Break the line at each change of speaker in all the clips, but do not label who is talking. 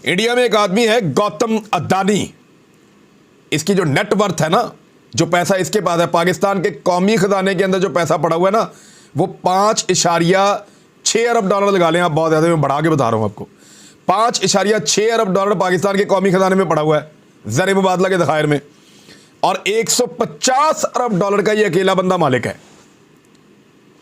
India में एक आदमी है गौतम अदानी। इसकी जो नेट वर्थ है ना, जो पैसा इसके पास है, पाकिस्तान के कौमी खजाने के अंदर जो पैसा पड़ा हुआ है ना, वो 5.6 अरब डॉलर लगा लें आप, बहुत ज़्यादा, मैं बढ़ा के बता रहा हूँ आपको। 5.6 अरब डॉलर पाकिस्तान के कौमी खजाने में पड़ा हुआ है ज़र मुबादला के ज़खायर में, और 150 अरब डॉलर का ये अकेला बंदा मालिक है।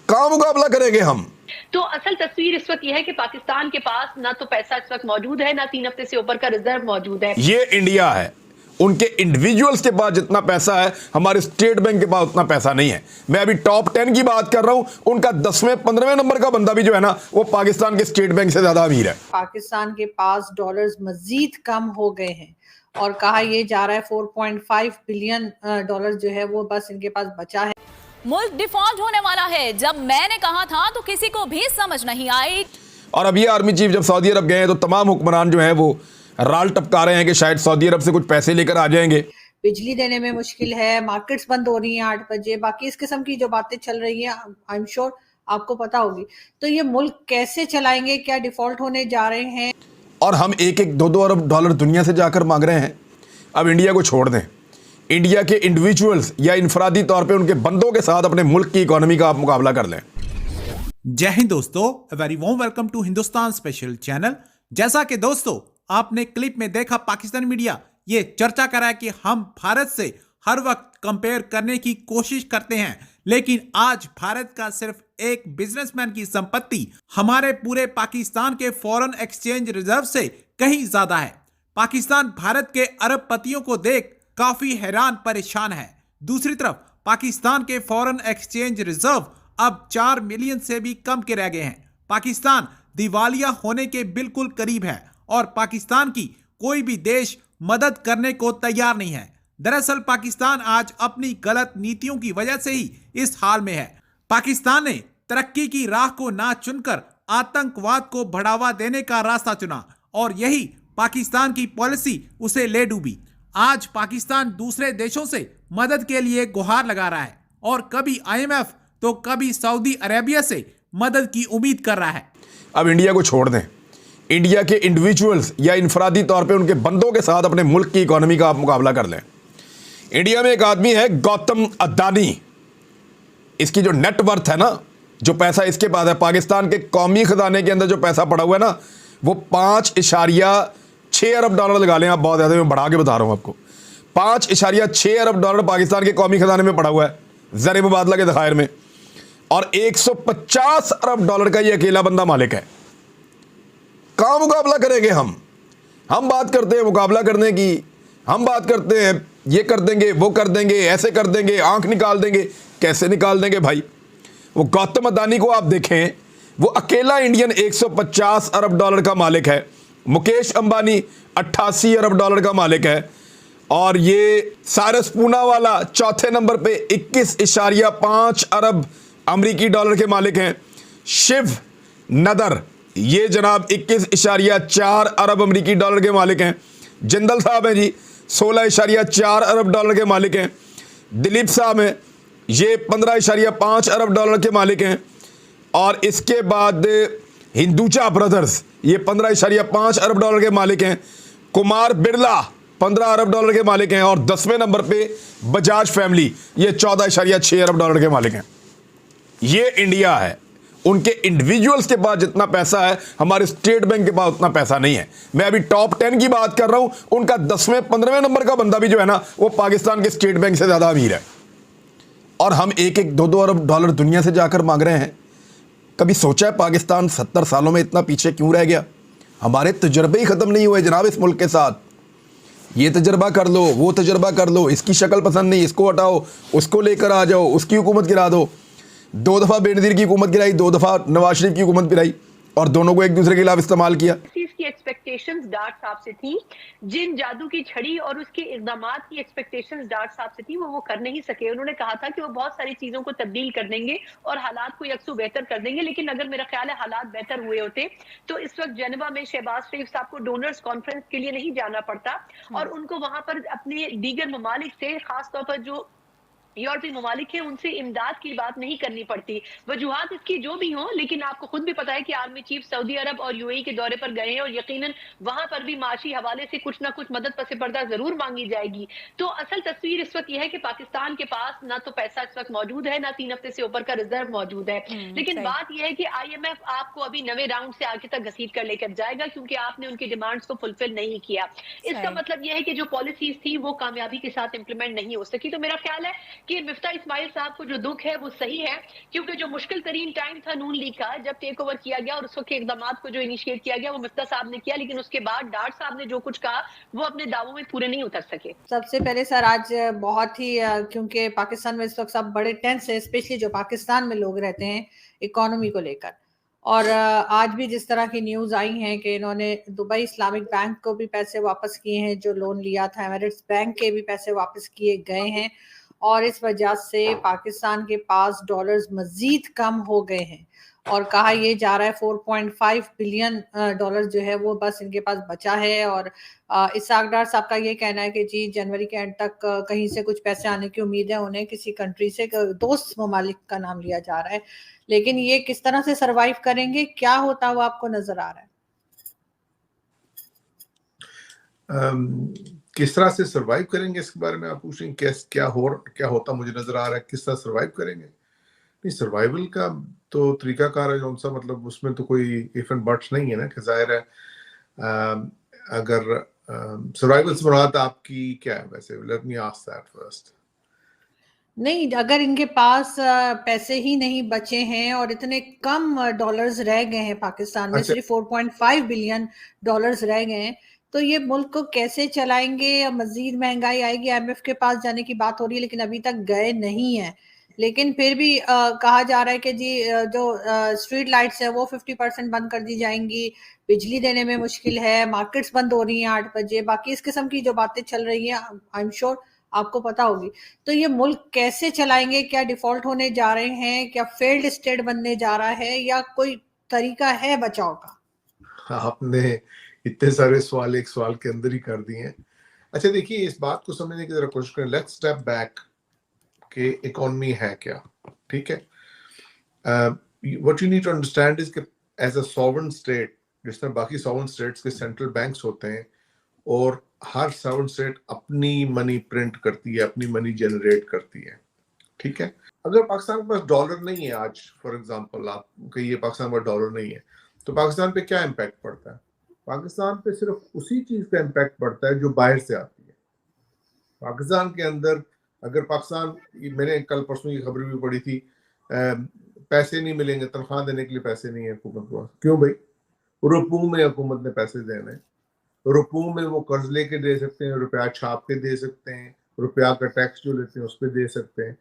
कहाँ मुकाबला करेंगे हम?
तो असल तस्वीर इस वक्त यह है कि पाकिस्तान के पास ना तो पैसा इस वक्त मौजूद है, ना 3 हफ्ते से ऊपर का रिजर्व मौजूद है।
ये इंडिया है, उनके इंडिविजुअल्स के पास जितना पैसा है, हमारे स्टेट बैंक के पास उतना पैसा नहीं है। मैं अभी टॉप 10 की बात कर रहा हूं, उनका 10वें 15वें नंबर का बंदा भी जो है ना, वो पाकिस्तान के स्टेट बैंक से ज्यादा अमीर है।
पाकिस्तान के पास डॉलर्स मजीद कम हो गए हैं और कहा यह जा रहा है 4.5 बिलियन डॉलर जो है वो बस इनके पास बचा है।
मुल्क डिफॉल्ट होने वाला है, जब मैंने कहा था तो किसी को भी समझ नहीं आई।
और अब ये आर्मी चीफ जब सऊदी अरब गए हैं तो तमाम हुक्मरान जो हैं वो राल टपका रहे हैं कि शायद सऊदी अरब से कुछ पैसे लेकर आ जाएंगे।
बिजली देने में मुश्किल है, मार्केट्स बंद हो रही हैं 8 बजे, बाकी इस किस्म की जो बातें चल रही हैं आई एम श्योर आपको पता होगी। तो ये मुल्क कैसे चलाएंगे, क्या डिफॉल्ट होने जा रहे हैं?
और हम 1-2 अरब डॉलर दुनिया से जाकर मांग रहे हैं। अब इंडिया को छोड़ दें, इंडिया के इंडिविजुअल्स या इनफरादी तौर पे उनके बंदों के साथ अपने मुल्क की इकोनॉमी का आप मुकाबला कर लें।
जय हिंद दोस्तों, very warm welcome to Hindustan special channel. जैसा कि दोस्तों आपने क्लिप में देखा, पाकिस्तानी मीडिया ये चर्चा कर रहा है कि हम भारत से हर वक्त कंपेयर करने की कोशिश करते हैं, लेकिन आज भारत का सिर्फ एक बिजनेसमैन की संपत्ति हमारे पूरे पाकिस्तान के फॉरेन एक्सचेंज रिजर्व से कहीं ज्यादा है। पाकिस्तान भारत के अरबपतियों को देख काफी हैरान परेशान है। दूसरी तरफ पाकिस्तान के फॉरेन एक्सचेंज रिजर्व अब 4 मिलियन से भी कम के रह गए हैं। पाकिस्तान दिवालिया होने के बिल्कुल करीब है और पाकिस्तान की कोई भी देश मदद करने को तैयार नहीं है। दरअसल पाकिस्तान आज अपनी गलत नीतियों की वजह से ही इस हाल में है। पाकिस्तान ने तरक्की की राह को ना चुनकर आतंकवाद को बढ़ावा देने का रास्ता चुना और यही पाकिस्तान की पॉलिसी उसे ले डूबी। आज पाकिस्तान दूसरे देशों से मदद के लिए गुहार लगा रहा है और कभी IMF तो कभी सऊदी अरेबिया से मदद की उम्मीद कर रहा है।
अब इंडिया को छोड़ दें, इंडिया के इंडिविजुअल्स या इनफरादी तौर पे उनके बंदों के साथ अपने मुल्क की इकोनॉमी का आप मुकाबला कर लें। इंडिया में एक आदमी है गौतम अदानी। इसकी जो नेट वर्थ है ना, जो पैसा इसके पास है, पाकिस्तान के कौमी खजाने के अंदर जो पैसा पड़ा हुआ है ना, वो 5.6 अरब डॉलर लगा लें आप, बहुत ज़्यादा, मैं बढ़ा के बता रहा हूँ आपको। 5.6 अरब डॉलर पाकिस्तान के कौमी खजाने में पड़ा हुआ है ज़र मुबादला के ज़खायर में, और 150 अरब डॉलर का ये अकेला बंदा मालिक है। कहाँ मुकाबला करेंगे हम? बात करते हैं मुकाबला करने की, हम बात करते हैं ये कर देंगे, वो कर देंगे, ऐसे कर देंगे, आंख निकाल देंगे। कैसे निकाल देंगे भाई? वो गौतम अदानी को आप देखें, वो अकेला इंडियन 150 अरब डॉलर का मालिक है। मुकेश अंबानी 88 अरब डॉलर का मालिक है, और ये साइरस पूनावाला चौथे नंबर पे 21.5 अरब अमरीकी डॉलर के मालिक हैं। शिव नदर ये जनाब 21.4 अरब अमरीकी डॉलर के मालिक हैं। जिंदल साहब हैं जी 16.4 अरब डॉलर के मालिक हैं। दिलीप साहब हैं, ये 15.5 अरब डॉलर के मालिक हैं। और इसके बाद हिंदुजा ब्रदर्स ये 15.5 अरब डॉलर के मालिक हैं। कुमार बिरला 15 अरब डॉलर के मालिक हैं। और 10वें नंबर पे बजाज फैमिली ये 14.6 अरब डॉलर के मालिक हैं। ये इंडिया है, उनके इंडिविजुअल्स के पास जितना पैसा है, हमारे स्टेट बैंक के पास उतना पैसा नहीं है। मैं अभी टॉप 10 की बात कर रहा हूं, उनका 10वें 15वें नंबर का बंदा भी जो है ना, वो पाकिस्तान के स्टेट बैंक से ज्यादा अमीर है। और हम 1-2 अरब डॉलर दुनिया से जाकर मांग रहे हैं। कभी सोचा है पाकिस्तान 70 सालों में इतना पीछे क्यों रह गया? हमारे तजर्बे ही खत्म नहीं हुए जनाब इस मुल्क के साथ। ये तजर्बा कर लो, वो तजर्बा कर लो, इसकी शक्ल पसंद नहीं, इसको हटाओ, उसको लेकर आ जाओ, उसकी हुकूमत गिरा दो। 2 दफ़ा बेनज़ीर की हुकूमत गिराई, 2 दफ़ा नवाज शरीफ की हुकूमत गिराई, और दोनों को एक दूसरे के खिलाफ इस्तेमाल किया।
की एक्सपेक्टेशंस डार्ट साहब से थी, जिन जादू की छड़ी और उसके इक़दामात की एक्सपेक्टेशंस डार्ट साहब से थी, वो कर नहीं सके। उन्होंने कहा था कि वो बहुत सारी चीजों को तब्दील कर देंगे और हालात को यकसू बेहतर कर देंगे, लेकिन अगर मेरा ख्याल है हालात बेहतर हुए होते तो इस वक्त जेनेवा में शहबाज शरीफ साहब को डोनर्स कॉन्फ्रेंस के लिए नहीं जाना पड़ता और उनको वहां पर अपने दीगर ममालिक से, खासतौर पर जो यूरोपीय ममालिक हैं उनसे इमदाद की बात नहीं करनी पड़ती। वजूहात इसकी जो भी हों, लेकिन आपको खुद भी पता है कि आर्मी चीफ सऊदी अरब और यूएई के दौरे पर गए हैं और यकीनन वहां पर भी माशी हवाले से कुछ ना कुछ मदद पसे पर्दा जरूर मांगी जाएगी। तो असल तस्वीर इस वक्त यह है कि पाकिस्तान के पास ना तो पैसा इस वक्त मौजूद है, ना 3 हफ्ते से ऊपर का रिजर्व मौजूद है। लेकिन
सही।
बात यह है कि आईएमएफ आपको अभी नवे राउंड से आगे तक घसीट कर लेकर जाएगा, क्योंकि आपने उनकी डिमांड्स को फुलफिल नहीं किया। इसका
सही।
मतलब यह है कि जो पॉलिसीज थी वो कामयाबी के साथ इंप्लीमेंट नहीं हो सकी। तो मेरा ख्याल है कि मिफ्ता इस्माइल साहब को जो दुख है वो सही है, क्योंकि जो मुश्किल तरीन टाइम था नून लीग का, जब टेक ओवर किया गया और उस वक्त इकदाम को जो इनिशिएट किया गया वो मिफ्ता साहब ने किया, लेकिन उसके बाद डार साहब ने जो कुछ कहा वो अपने दावों में पूरे नहीं उतर सके।
सबसे पहले सर आज बहुत ही क्योंकि पाकिस्तान में इस वक्त सब बड़े टेंस है, स्पेशली जो पाकिस्तान में लोग रहते हैं इकोनॉमी को लेकर। और आज भी जिस तरह की न्यूज आई हैं कि इन्होंने दुबई इस्लामिक बैंक को भी पैसे वापस किए हैं, जो लोन लिया था एमिरेट्स बैंक के भी पैसे वापस किए गए हैं, और इस वजह से पाकिस्तान के पास डॉलर्स मजीद कम हो गए हैं। और कहा ये जा रहा है 4.5 बिलियन डॉलर जो है वो बस इनके पास बचा है। और इसाक डार साहब का ये कहना है कि जी जनवरी के एंड तक कहीं से कुछ पैसे आने की उम्मीद है उन्हें, किसी कंट्री से, दोस्त ममालिक का नाम लिया जा रहा है। लेकिन ये किस तरह से सरवाइव करेंगे, क्या होता हुआ आपको नजर आ रहा है?
किस तरह से सरवाइव करेंगे इसके बारे में आप पूछ रहे हैं? क्या होता मुझे नजर आ रहा है, किस तरह सरवाइव करेंगे? नहीं, सर्वाइवल का तो तरीकाकार है, सा मतलब उसमें तो कोई इफ एंड बट्स नहीं है ना, कि जाहिर है अगर सर्वाइवल से मुराद आपकी क्या है वैसे? Let me ask that first.
नहीं, अगर इनके पास पैसे ही नहीं बचे हैं और इतने कम डॉलर्स रह गए हैं पाकिस्तान में,
अच्छा।
सिर्फ 4.5 बिलियन डॉलर्स रह गए हैं, तो ये मुल्क को कैसे चलाएंगे? मजीद महंगाई आएगी। आईएमएफ के पास जाने की बात हो रही है लेकिन अभी तक गए नहीं है। लेकिन फिर भी कहा जा रहा है कि जी जो स्ट्रीट लाइट्स है वो 50% बंद कर दी जाएंगी, बिजली देने में मुश्किल है, मार्केट्स बंद हो रही हैं 8 बजे, बाकी इस किस्म की जो बातें चल रही हैं आई एम श्योर आपको पता होगी। तो ये मुल्क कैसे चलाएंगे? क्या डिफॉल्ट होने जा रहे हैं? क्या फेल्ड स्टेट बनने जा रहा है, या कोई तरीका है बचाव का?
आपने इतने सारे सवाल एक सवाल के अंदर ही कर दिए हैं। अच्छा देखिए, इस बात को समझने की जरा कोशिश करें। लेट्स स्टेप बैक कि इकोनॉमी है क्या, ठीक है? What you need to understand is कि एज अ सॉवरेन स्टेट, जिस तरह बाकी सॉवरेन स्टेट्स के सेंट्रल बैंक्स होते हैं, और हर सॉवरेन स्टेट अपनी मनी प्रिंट करती है, अपनी मनी जनरेट करती है, ठीक है? अगर पाकिस्तान के पास डॉलर नहीं है आज, फॉर एग्जांपल आप कहिए पाकिस्तान में डॉलर नहीं है, तो पाकिस्तान पे क्या इम्पैक्ट पड़ता है? पाकिस्तान पे सिर्फ उसी चीज का इम्पैक्ट पड़ता है जो बाहर से आती है। पाकिस्तान के अंदर अगर पाकिस्तान, मैंने कल परसों की खबर भी पढ़ी थी, पैसे नहीं मिलेंगे, तनख्वाह देने के लिए पैसे नहीं है हुकूमत को। क्यों भाई? रुपू में हुकूमत ने पैसे देने, रुपू में वो कर्ज लेके दे सकते हैं, रुपया छाप के दे सकते हैं, रुपया का टैक्स जो लेते हैं उस पर दे सकते हैं।